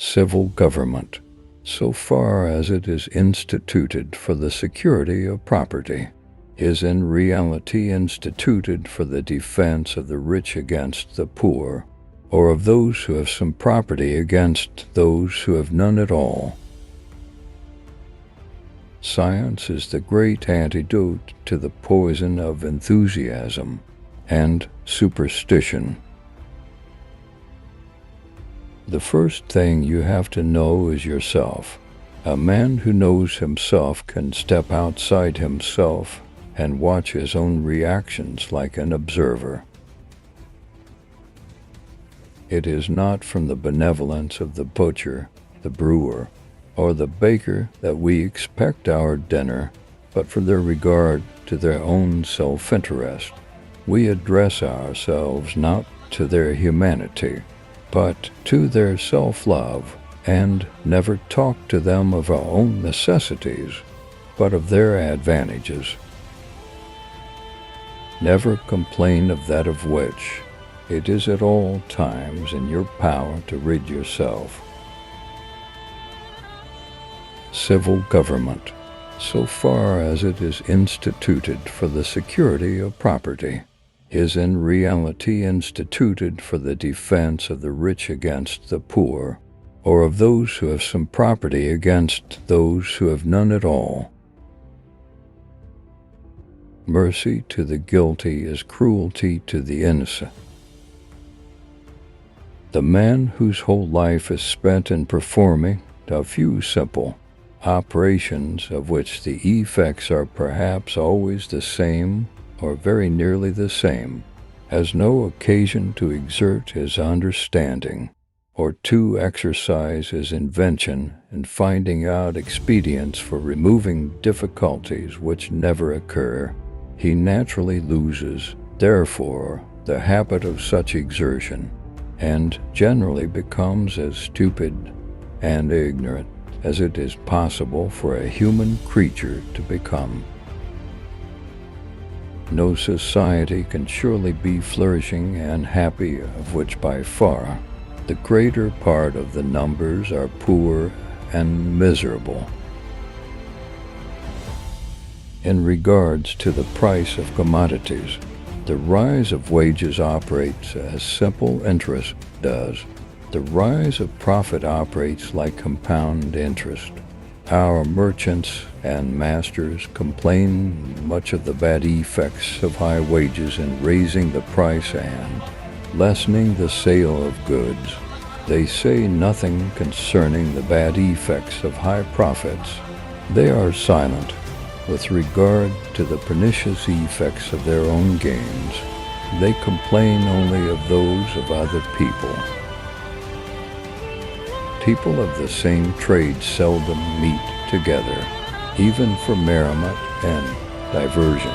Civil government, so far as it is instituted for the security of property, is in reality instituted for the defense of the rich against the poor, or of those who have some property against those who have none at all. Science is the great antidote to the poison of enthusiasm and superstition. The first thing you have to know is yourself. A man who knows himself can step outside himself and watch his own reactions like an observer. It is not from the benevolence of the butcher, the brewer, or the baker that we expect our dinner, but from their regard to their own self-interest. We address ourselves not to their humanity, but to their self-love, and never talk to them of our own necessities, but of their advantages. Never complain of that of which it is at all times in your power to rid yourself. Civil government, so far as it is instituted for the security of property, is in reality instituted for the defense of the rich against the poor, or of those who have some property against those who have none at all. Mercy to the guilty is cruelty to the innocent. The man whose whole life is spent in performing a few simple operations of which the effects are perhaps always the same or very nearly the same, has no occasion to exert his understanding or to exercise his invention in finding out expedients for removing difficulties which never occur. He naturally loses, therefore, the habit of such exertion, and generally becomes as stupid and ignorant as it is possible for a human creature to become. No society can surely be flourishing and happy of which by far the greater part of the numbers are poor and miserable. In regards to the price of commodities, the rise of wages operates as simple interest does. The rise of profit operates like compound interest. Our merchants and masters complain much of the bad effects of high wages in raising the price and lessening the sale of goods. They say nothing concerning the bad effects of high profits. They are silent with regard to the pernicious effects of their own gains. They complain only of those of other people. People of the same trade seldom meet together, even for merriment and diversion,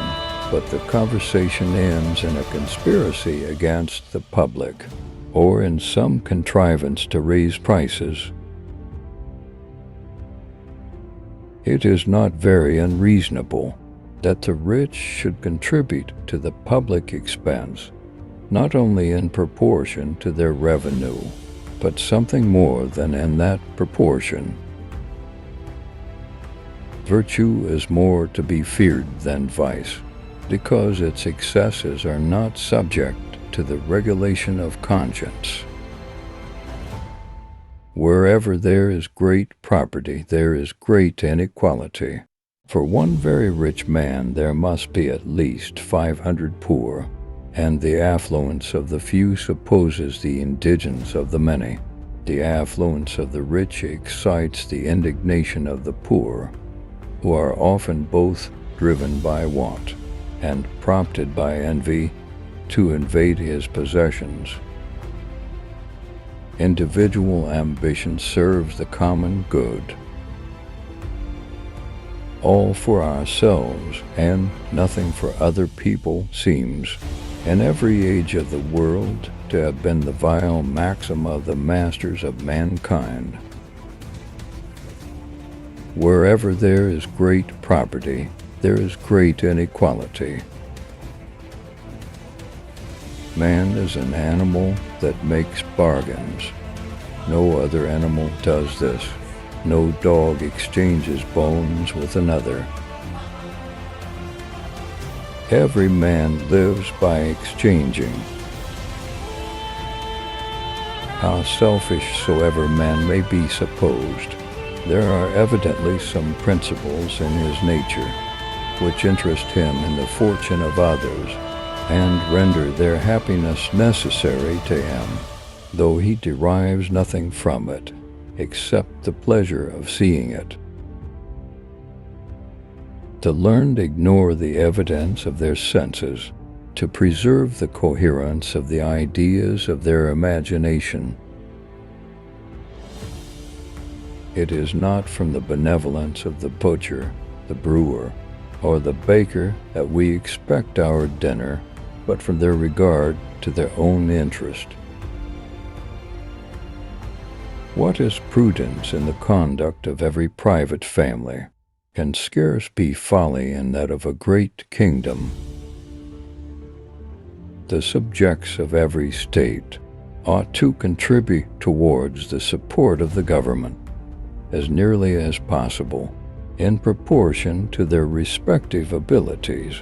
but the conversation ends in a conspiracy against the public, or in some contrivance to raise prices. It is not very unreasonable that the rich should contribute to the public expense, not only in proportion to their revenue, but something more than in that proportion. Virtue is more to be feared than vice, because its excesses are not subject to the regulation of conscience. Wherever there is great property, there is great inequality. For one very rich man there must be at least 500 poor, and the affluence of the few supposes the indigence of the many. The affluence of the rich excites the indignation of the poor, who are often both driven by want and prompted by envy to invade his possessions. Individual ambition serves the common good. All for ourselves and nothing for other people seems, in every age of the world, to have been the vile maxim of the masters of mankind. Wherever there is great property, there is great inequality. Man is an animal that makes bargains. No other animal does this. No dog exchanges bones with another. Every man lives by exchanging. How selfish soever man may be supposed, there are evidently some principles in his nature which interest him in the fortune of others and render their happiness necessary to him, though he derives nothing from it except the pleasure of seeing it. The learned ignore the evidence of their senses to preserve the coherence of the ideas of their imagination. It is not from the benevolence of the butcher, the brewer, or the baker that we expect our dinner, but from their regard to their own interest. What is prudence in the conduct of every private family can scarce be folly in that of a great kingdom. The subjects of every state ought to contribute towards the support of the government, as nearly as possible, in proportion to their respective abilities.